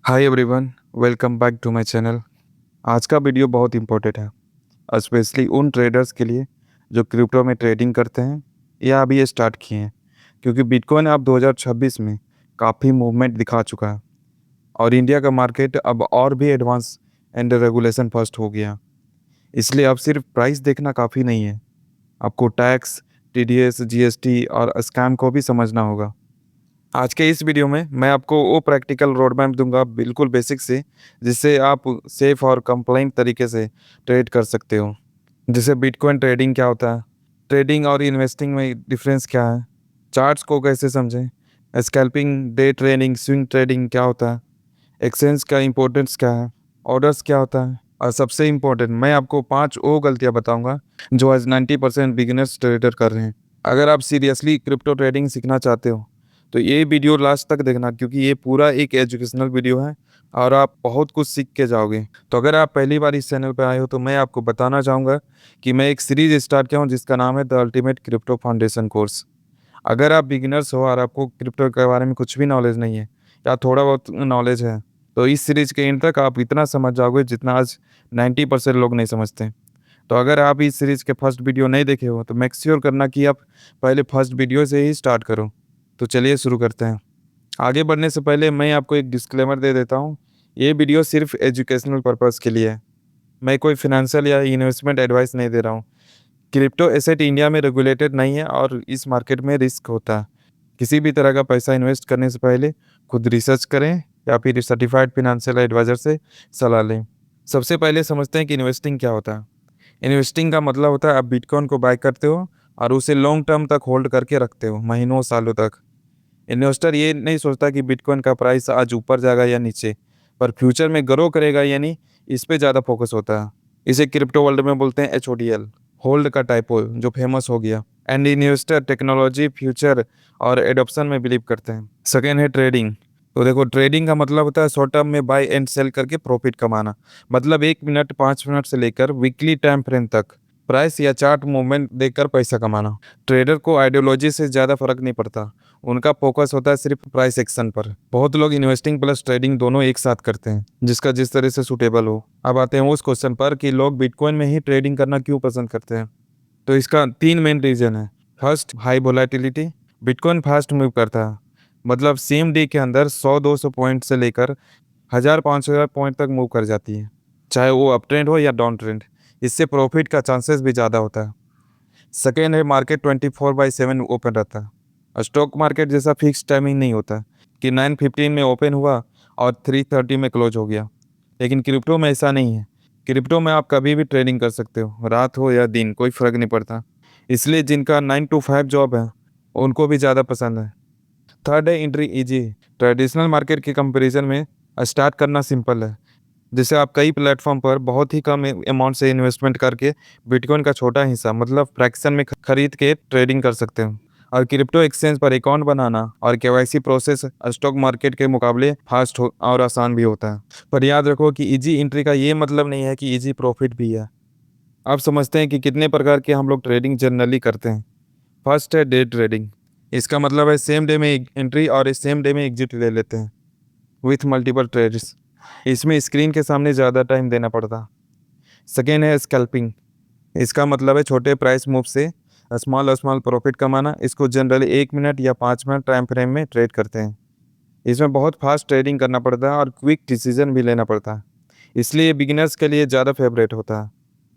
Hi everyone, welcome back to my channel. आज का video बहुत इंपॉर्टेंट है, स्पेशली उन ट्रेडर्स के लिए जो क्रिप्टो में ट्रेडिंग करते हैं या अभी ये स्टार्ट किए हैं, क्योंकि बिटकॉइन अब 2026 में काफ़ी मूवमेंट दिखा चुका है और इंडिया का मार्केट अब और भी एडवांस एंड रेगुलेशन फर्स्ट हो गया। इसलिए अब सिर्फ प्राइस देखना काफ़ी नहीं है, आपको टैक्स, टीडीएस, जीएसटी और स्कैम को भी समझना होगा। आज के इस वीडियो में मैं आपको वो प्रैक्टिकल रोड मैप दूंगा बिल्कुल बेसिक से, जिससे आप सेफ और कंप्लाइंट तरीके से ट्रेड कर सकते हो। जैसे बिटकॉइन ट्रेडिंग क्या होता है, ट्रेडिंग और इन्वेस्टिंग में डिफरेंस क्या है, चार्ट्स को कैसे समझें, scalping, day trading, swing trading क्या होता है, एक्सचेंज का इंपॉर्टेंस क्या है, ऑर्डर्स क्या होता है, और सबसे इम्पोर्टेंट मैं आपको 5 वो गलतियां बताऊंगा जो आज 90% बिगिनर्स ट्रेडर कर रहे हैं। अगर आप सीरियसली क्रिप्टो ट्रेडिंग सीखना चाहते हो तो ये वीडियो लास्ट तक देखना, क्योंकि ये पूरा एक एजुकेशनल वीडियो है और आप बहुत कुछ सीख के जाओगे। तो अगर आप पहली बार इस चैनल पर आए हो तो मैं आपको बताना चाहूँगा कि मैं एक सीरीज स्टार्ट किया हूँ जिसका नाम है the ultimate crypto foundation course. अगर आप बिगिनर्स हो और आपको क्रिप्टो के बारे में कुछ भी नॉलेज नहीं है या थोड़ा बहुत नॉलेज है, तो इस सीरीज के एंड तक आप इतना समझ जाओगे जितना आज 90% लोग नहीं समझते। तो अगर आप इस सीरीज के फर्स्ट वीडियो नहीं देखे हो तो मेक श्योर करना कि आप पहले फर्स्ट वीडियो से ही स्टार्ट करो। तो चलिए शुरू करते हैं। आगे बढ़ने से पहले मैं आपको एक डिस्क्लेमर दे देता हूँ। ये वीडियो सिर्फ एजुकेशनल पर्पस के लिए है, मैं कोई फिनेंशियल या इन्वेस्टमेंट एडवाइस नहीं दे रहा हूँ। क्रिप्टो एसेट इंडिया में रेगुलेटेड नहीं है और इस मार्केट में रिस्क होता है। किसी भी तरह का पैसा इन्वेस्ट करने से पहले खुद रिसर्च करें या फिर सर्टिफाइड फिनेंशियल एडवाइजर से सलाह लें। सबसे पहले समझते हैं कि इन्वेस्टिंग क्या होता है। इन्वेस्टिंग का मतलब होता है आप बिटकॉइन को बाय करते हो और उसे लॉन्ग टर्म तक होल्ड करके रखते हो, महीनों सालों तक। इन्वेस्टर ये नहीं सोचता कि बिटकॉइन का प्राइस आज ऊपर जाएगा या नीचे, पर फ्यूचर में ग्रो करेगा यानी इस पे ज़्यादा फोकस होता है। इसे क्रिप्टो वर्ल्ड में बोलते हैं HODL, होल्ड का टाइपो, जो फेमस हो गया। एंड इन्वेस्टर टेक्नोलॉजी, फ्यूचर और एडॉप्शन में बिलीव करते हैं। सेकेंड है ट्रेडिंग। तो देखो, ट्रेडिंग का मतलब होता है शॉर्ट टर्म में बाय एंड सेल करके प्रॉफिट कमाना। मतलब 1 मिनट, 5 मिनट से लेकर वीकली टाइम फ्रेम तक प्राइस या चार्ट मूवमेंट देखकर पैसा कमाना। ट्रेडर को आइडियोलॉजी से ज़्यादा फर्क नहीं पड़ता, उनका फोकस होता है सिर्फ प्राइस एक्शन पर। बहुत लोग इन्वेस्टिंग प्लस ट्रेडिंग दोनों एक साथ करते हैं, जिसका जिस तरह से सूटेबल हो। अब आते हैं उस क्वेश्चन पर कि लोग बिटकॉइन में ही ट्रेडिंग करना क्यों पसंद करते हैं। तो इसका 3 मेन रीजन है। First, high volatility. Bitcoin fast move करता है, मतलब सेम डे के अंदर 100-200 पॉइंट से लेकर 1000-5000 पॉइंट तक मूव कर जाती है, चाहे वो अप ट्रेंड हो या डाउन ट्रेंड। इससे प्रॉफिट का चांसेस भी ज़्यादा होता है। सेकेंड है, मार्केट 24/7 ओपन रहता है। स्टॉक मार्केट जैसा फिक्स टाइमिंग नहीं होता कि 9:15 में ओपन हुआ और 3:30 में क्लोज हो गया। लेकिन क्रिप्टो में ऐसा नहीं है। क्रिप्टो में आप कभी भी ट्रेडिंग कर सकते हो, रात हो या दिन, कोई फर्क नहीं पड़ता। इसलिए जिनका 9 to 5 जॉब है उनको भी ज़्यादा पसंद है। थर्ड है, एंट्री इजी। ट्रेडिशनल मार्केट के कंपैरिजन में स्टार्ट करना सिंपल है। जैसे आप कई प्लेटफॉर्म पर बहुत ही कम अमाउंट से इन्वेस्टमेंट करके बिटकॉइन का छोटा हिस्सा, मतलब फ्रैक्शन में खरीद के ट्रेडिंग कर सकते हो। और क्रिप्टो एक्सचेंज पर अकाउंट बनाना और केवाईसी प्रोसेस स्टॉक मार्केट के मुकाबले फास्ट हो और आसान भी होता है। पर याद रखो कि इजी एंट्री का ये मतलब नहीं है कि इजी प्रॉफिट भी है। आप समझते हैं कि कितने प्रकार के हम लोग ट्रेडिंग जनरली करते हैं। फर्स्ट है डे ट्रेडिंग। इसका मतलब है सेम डे में एंट्री और सेम डे में एग्जिट ले लेते हैं विथ मल्टीपल ट्रेड्स। इसमें स्क्रीन के सामने ज़्यादा टाइम देना पड़ता। सेकेंड है स्कैल्पिंग। इसका मतलब है छोटे प्राइस मूव से स्मॉल स्मॉल प्रॉफिट कमाना। इसको जनरली 1 मिनट या 5 मिनट टाइम फ्रेम में ट्रेड करते हैं। इसमें बहुत फास्ट ट्रेडिंग करना पड़ता है और क्विक डिसीजन भी लेना पड़ता है, इसलिए बिगिनर्स के लिए ज़्यादा फेवरेट होता है।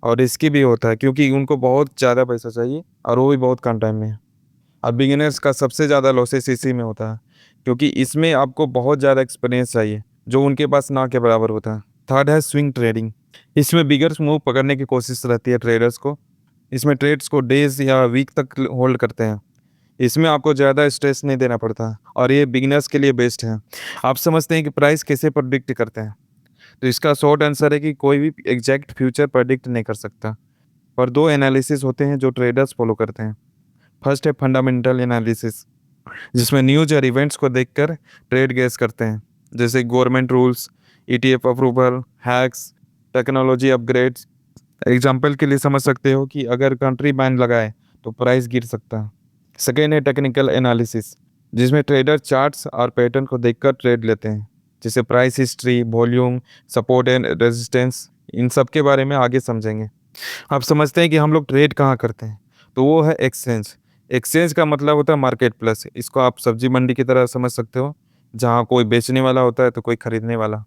और रिस्की भी होता है क्योंकि उनको बहुत ज़्यादा पैसा चाहिए और वो भी बहुत कम टाइम में। और बिगिनर्स का सबसे ज़्यादा लॉसेस इसी में होता है, क्योंकि इसमें आपको बहुत ज़्यादा एक्सपीरियंस चाहिए जो उनके पास ना के बराबर होता है। थर्ड है स्विंग ट्रेडिंग। इसमें बिगर्स मूव पकड़ने की कोशिश रहती है ट्रेडर्स को। इसमें ट्रेड्स को डेज या वीक तक होल्ड करते हैं। इसमें आपको ज़्यादा स्ट्रेस नहीं देना पड़ता और ये बिगिनर्स के लिए बेस्ट है। आप समझते हैं कि प्राइस कैसे प्रेडिक्ट करते हैं। तो इसका शॉर्ट आंसर है कि कोई भी एग्जैक्ट फ्यूचर प्रेडिक्ट नहीं कर सकता, पर दो एनालिसिस होते हैं जो ट्रेडर्स फॉलो करते हैं। फर्स्ट है फंडामेंटल एनालिसिस, जिसमें न्यूज और इवेंट्स को देखकर ट्रेड गेस करते हैं, जैसे government rules, ETF approval, hacks, technology upgrades. Example के लिए समझ सकते हो कि अगर कंट्री बैन लगाए तो प्राइस गिर सकता है। सेकेंड है टेक्निकल एनालिसिस, जिसमें ट्रेडर चार्ट्स और पैटर्न को देखकर ट्रेड लेते हैं, जैसे price history, volume, support and resistance, इन सब के बारे में आगे समझेंगे। आप समझते हैं कि हम लोग ट्रेड कहाँ करते हैं, तो वो है एक्सचेंज। एक्सचेंज का मतलब होता है मार्केट प्लेस। इसको आप सब्जी मंडी की तरह समझ सकते हो, जहाँ कोई बेचने वाला होता है तो कोई खरीदने वाला।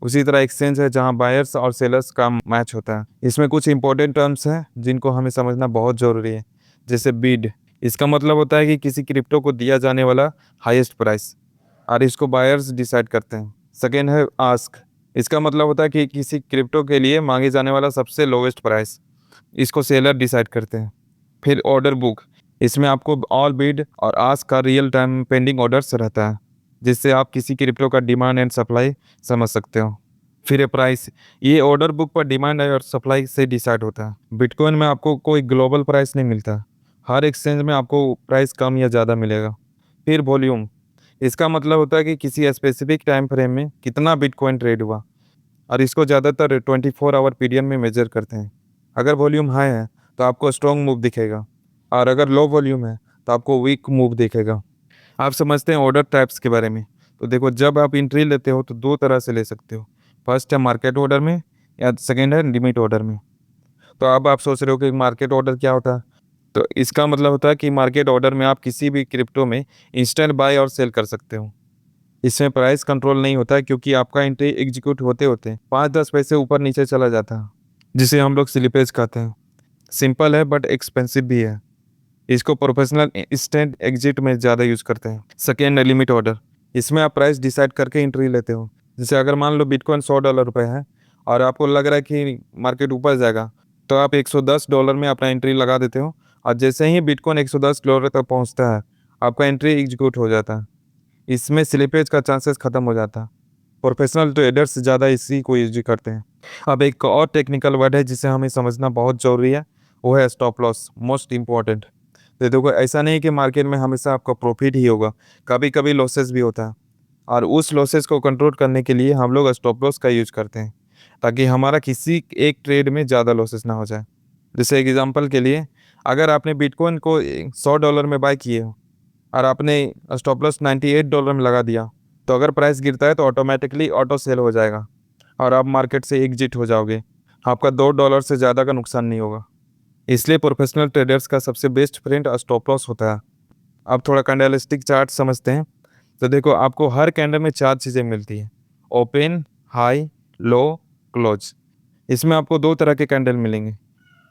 उसी तरह एक्सचेंज है जहाँ बायर्स और सेलर्स का मैच होता है। इसमें कुछ इंपॉर्टेंट टर्म्स हैं जिनको हमें समझना बहुत ज़रूरी है। जैसे बीड, इसका मतलब होता है कि किसी क्रिप्टो को दिया जाने वाला हाईएस्ट प्राइस, और इसको बायर्स डिसाइड करते हैं। सेकेंड है आस्क, इसका मतलब होता है कि किसी क्रिप्टो के लिए मांगे जाने वाला सबसे लोवेस्ट प्राइस, इसको सेलर डिसाइड करते हैं। फिर ऑर्डर बुक, इसमें आपको ऑल बिड और आस्क का रियल टाइम पेंडिंग ऑर्डर्स रहता है, जिससे आप किसी क्रिप्टो का डिमांड एंड सप्लाई समझ सकते हो। फिर है प्राइस, ये ऑर्डर बुक पर डिमांड और सप्लाई से डिसाइड होता है। बिटकॉइन में आपको कोई ग्लोबल प्राइस नहीं मिलता, हर एक्सचेंज में आपको प्राइस कम या ज़्यादा मिलेगा। फिर वॉल्यूम, इसका मतलब होता है कि किसी स्पेसिफिक टाइम फ्रेम में कितना बिटकॉइन ट्रेड हुआ, और इसको ज़्यादातर 24 आवर पीरियड में मेजर करते हैं। अगर वॉल्यूम हाई है तो आपको स्ट्रॉन्ग मूव दिखेगा, और अगर लो वॉल्यूम है तो आपको वीक मूव दिखेगा। आप समझते हैं ऑर्डर टाइप्स के बारे में। तो देखो, जब आप एंट्री लेते हो तो दो तरह से ले सकते हो। फर्स्ट है मार्केट ऑर्डर में, या सेकेंड है लिमिट ऑर्डर में। तो अब आप सोच रहे हो कि मार्केट ऑर्डर क्या होता है। तो इसका मतलब होता है कि मार्केट ऑर्डर में आप किसी भी क्रिप्टो में इंस्टेंट बाय और सेल कर सकते हो। इसमें प्राइस कंट्रोल नहीं होता है, क्योंकि आपका एंट्री एग्जीक्यूट होते होते 5-10 पैसे ऊपर नीचे चला जाता है, जिसे हम लोग स्लिपेज कहते हैं। सिंपल है बट एक्सपेंसिव भी है। इसको प्रोफेशनल इंस्टेंट एग्जिट में ज़्यादा यूज़ करते हैं। सेकेंड है लिमिट ऑर्डर, इसमें आप प्राइस डिसाइड करके एंट्री लेते हो। जैसे अगर मान लो बिटकॉइन $100 है और आपको लग रहा है कि मार्केट ऊपर जाएगा, तो आप $110 में अपना एंट्री लगा देते हो, और जैसे ही बिटकॉइन $110 तक पहुंचता है, आपका एंट्री एग्जीक्यूट हो जाता है। इसमें स्लिपेज का चांसेस खत्म हो जाता है। प्रोफेशनल ट्रेडर्स ज़्यादा इसी को यूज करते हैं। अब एक और टेक्निकल वर्ड है जिसे हमें समझना बहुत ज़रूरी है, वो है स्टॉप लॉस, मोस्ट इम्पॉर्टेंट। तो देखो, ऐसा नहीं कि मार्केट में हमेशा आपका प्रॉफिट ही होगा, कभी कभी लॉसेस भी होता है, और उस लॉसेस को कंट्रोल करने के लिए हम लोग स्टॉप लॉस का यूज करते हैं, ताकि हमारा किसी एक ट्रेड में ज़्यादा लॉसेस ना हो जाए। जैसे एग्जांपल के लिए, अगर आपने बिटकॉइन को $100 में बाय किए हो और आपने स्टॉप लॉस $98 में लगा दिया, तो अगर प्राइस गिरता है तो ऑटोमेटिकली ऑटो सेल हो जाएगा और आप मार्केट से एग्जिट हो जाओगे। आपका $2 से ज़्यादा का नुकसान नहीं होगा। इसलिए प्रोफेशनल ट्रेडर्स का सबसे बेस्ट फ्रेंड स्टॉप लॉस होता है। अब थोड़ा कैंडलस्टिक चार्ट समझते हैं। तो देखो, आपको हर कैंडल में 4 चीज़ें मिलती हैं: ओपन, हाई, लो, क्लोज। इसमें आपको 2 तरह के कैंडल मिलेंगे।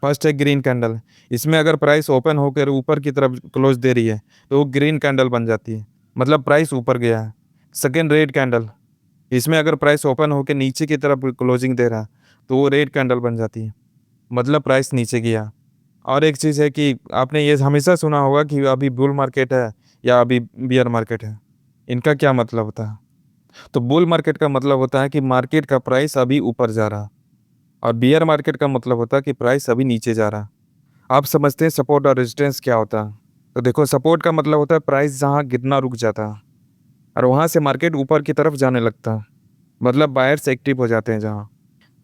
फर्स्ट है ग्रीन कैंडल, इसमें अगर प्राइस ओपन होकर ऊपर की तरफ क्लोज दे रही है तो वो ग्रीन कैंडल बन जाती है, मतलब प्राइस ऊपर गया है। सेकेंड रेड कैंडल, इसमें अगर प्राइस ओपन होकर नीचे की तरफ क्लोजिंग दे रहा है तो वो रेड कैंडल बन जाती है, मतलब प्राइस नीचे गया। और एक चीज़ है कि आपने ये हमेशा सुना होगा कि अभी बुल मार्केट है या अभी बियर मार्केट है। इनका क्या मतलब होता है? तो बुल मार्केट का मतलब होता है कि मार्केट का प्राइस अभी ऊपर जा रहा है, और बियर मार्केट का मतलब होता है कि प्राइस अभी नीचे जा रहा है। आप समझते हैं सपोर्ट और रेजिस्टेंस क्या होता है? तो देखो, सपोर्ट का मतलब होता है प्राइस जहाँ गिरना रुक जाता है और वहाँ से मार्केट ऊपर की तरफ जाने लगता है, मतलब बायर्स एक्टिव हो जाते हैं जहाँ।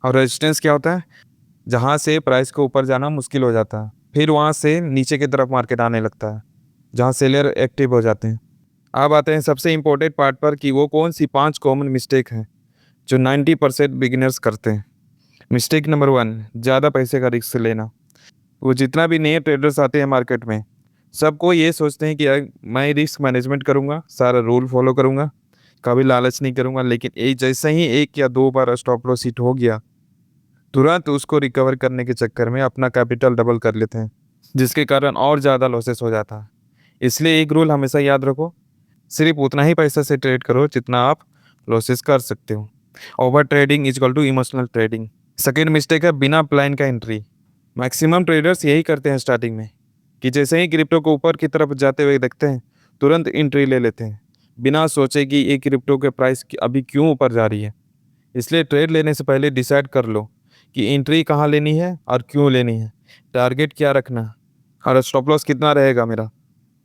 और रेजिस्टेंस क्या होता है? जहाँ से प्राइस को ऊपर जाना मुश्किल हो जाता है, फिर वहाँ से नीचे की तरफ मार्केट आने लगता है, जहाँ सेलर एक्टिव हो जाते हैं। अब आते हैं सबसे इम्पोर्टेंट पार्ट पर कि वो कौन सी 5 कॉमन मिस्टेक हैं जो 90% बिगिनर्स करते हैं। मिस्टेक नंबर 1, ज़्यादा पैसे का रिस्क लेना। वो जितना भी नए ट्रेडर्स आते हैं मार्केट में, सबको ये सोचते हैं कि यार मैं रिस्क मैनेजमेंट करूँगा, सारा रूल फॉलो करूँगा, कभी लालच नहीं करूँगा। लेकिन जैसे ही 1 या 2 बार स्टॉप लॉस हिट हो गया, तुरंत उसको रिकवर करने के चक्कर में अपना कैपिटल डबल कर लेते हैं, जिसके कारण और ज़्यादा लॉसेस हो जाता है। इसलिए एक रूल हमेशा याद रखो, सिर्फ उतना ही पैसा से ट्रेड करो जितना आप लॉसेस कर सकते हो। Over trading is equal to emotional trading. Second mistake है बिना प्लान का एंट्री। मैक्सिमम ट्रेडर्स यही करते हैं स्टार्टिंग में, कि जैसे ही क्रिप्टो को ऊपर की तरफ जाते हुए देखते हैं, तुरंत एंट्री ले लेते हैं, बिना सोचे कि ये क्रिप्टो के प्राइस अभी क्यों ऊपर जा रही है। इसलिए ट्रेड लेने से पहले डिसाइड कर लो कि एंट्री कहाँ लेनी है और क्यों लेनी है, टारगेट क्या रखना है, और स्टॉप लॉस कितना रहेगा मेरा।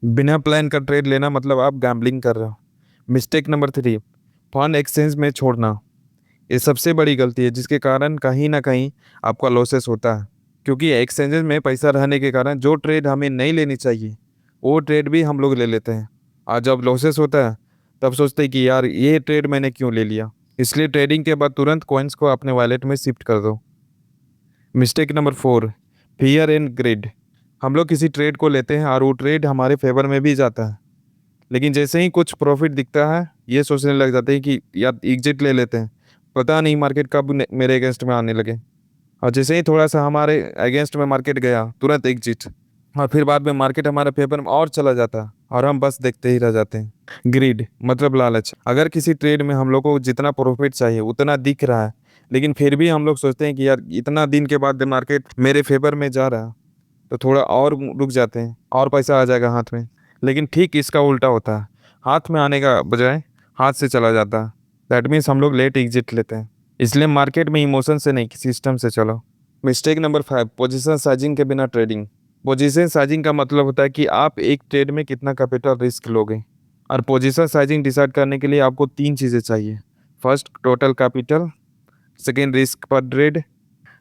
बिना प्लान का ट्रेड लेना मतलब आप गैम्बलिंग कर रहे हो। मिस्टेक नंबर 3, फंड एक्सचेंज में छोड़ना। ये सबसे बड़ी गलती है, जिसके कारण कहीं ना कहीं आपका लॉसेस होता है, क्योंकि एक्सचेंजेस में पैसा रहने के कारण जो ट्रेड हमें नहीं लेनी चाहिए वो ट्रेड भी हम लोग ले लेते हैं, और जब लॉसेस होता है तब सोचते हैं कि यार ये ट्रेड मैंने क्यों ले लिया। इसलिए ट्रेडिंग के बाद तुरंत कॉइन्स को अपने वॉलेट में शिफ्ट कर दो। Mistake number 4, fear and grid. हम लोग किसी ट्रेड को लेते हैं और वो ट्रेड हमारे फेवर में भी जाता है, लेकिन जैसे ही कुछ प्रॉफिट दिखता है ये सोचने लग जाते हैं कि यार एग्जिट ले लेते हैं, पता नहीं मार्केट कब मेरे अगेंस्ट में आने लगे। और जैसे ही थोड़ा सा हमारे अगेंस्ट में मार्केट गया तुरंत एग्जिट, और फिर बाद में मार्केट हमारे फेवर में और चला जाता है और हम बस देखते ही रह जाते हैं। ग्रीड मतलब लालच। अगर किसी ट्रेड में हम लोग को जितना प्रॉफिट चाहिए उतना दिख रहा है, लेकिन फिर भी हम लोग सोचते हैं कि यार इतना दिन के बाद मार्केट मेरे फेवर में जा रहा है, तो थोड़ा और रुक जाते हैं और पैसा आ जाएगा हाथ में। लेकिन ठीक इसका उल्टा होता है, हाथ में आने का बजाय हाथ से चला जाता है। दैट मीन्स हम लोग लेट एग्जिट लेते हैं। इसलिए मार्केट में इमोशन से नहीं, सिस्टम से चलो। मिस्टेक नंबर 5, पोजीशन साइजिंग के बिना ट्रेडिंग। पोजीशन साइजिंग का मतलब होता है कि आप एक ट्रेड में कितना कैपिटल रिस्क लोगे। और पोजीशन साइजिंग डिसाइड करने के लिए आपको 3 चीज़ें चाहिए। First, total capital. Second, risk पर trade.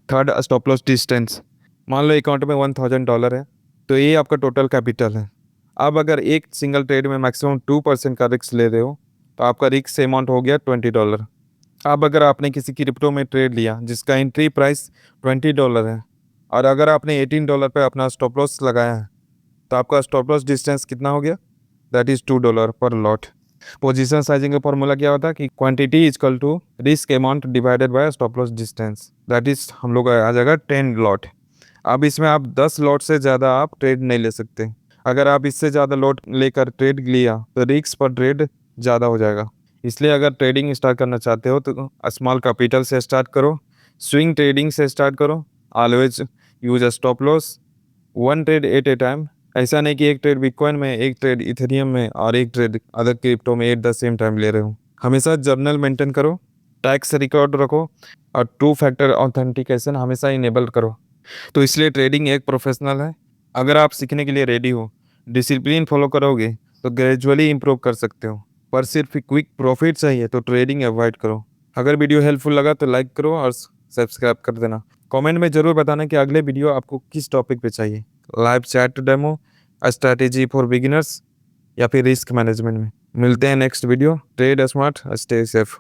Third, stop loss distance. मान लो अकाउंट में $1000 है, तो ये आपका टोटल कैपिटल है। अब अगर एक सिंगल ट्रेड में मैक्सिमम 2% का रिस्क ले रहे हो तो आपका रिस्क अमाउंट हो गया $20। अब अगर आपने किसी क्रिप्टो में ट्रेड लिया जिसका एंट्री प्राइस $20 है, और अगर आपने $18 पे अपना स्टॉप लॉस लगाया है, तो आपका स्टॉप लॉस डिस्टेंस कितना हो गया? That is $2 per lot. Position sizing का फॉर्मूला क्या होता है कि quantity is equal to risk amount divided by stop loss distance. That is हम लोग आ जाएगा 10 लॉट। अब इसमें आप 10 लॉट से ज़्यादा आप ट्रेड नहीं ले सकते। अगर आप इससे ज़्यादा लॉट लेकर ट्रेड लिया तो रिस्क पर ट्रेड ज़्यादा हो जाएगा। इसलिए अगर ट्रेडिंग स्टार्ट करना चाहते हो तो स्मॉल कैपिटल से स्टार्ट करो, स्विंग ट्रेडिंग से स्टार्ट करो, always use a stop loss, one trade at A time. ऐसा नहीं कि एक ट्रेड बिटकॉइन में, एक ट्रेड इथेरियम में और एक ट्रेड अदर क्रिप्टो में एट द सेम टाइम ले रहे हो। हमेशा जर्नल मेंटेन करो, टैक्स रिकॉर्ड रखो, और 2 फैक्टर ऑथेंटिकेशन हमेशा इनेबल करो। तो इसलिए ट्रेडिंग एक प्रोफेशनल है। अगर आप सीखने के लिए रेडी हो, डिसिप्लिन फॉलो करोगे तो ग्रेजुअली इंप्रूव कर सकते हो। पर सिर्फ क्विक प्रॉफिट चाहिए तो ट्रेडिंग अवॉइड करो। अगर वीडियो हेल्पफुल लगा तो लाइक करो और सब्सक्राइब कर देना। कमेंट में ज़रूर बताना कि अगले वीडियो आपको किस टॉपिक पे चाहिए, live chat demo, strategy for beginners, या फिर रिस्क मैनेजमेंट में। मिलते हैं next video. Trade smart, stay safe.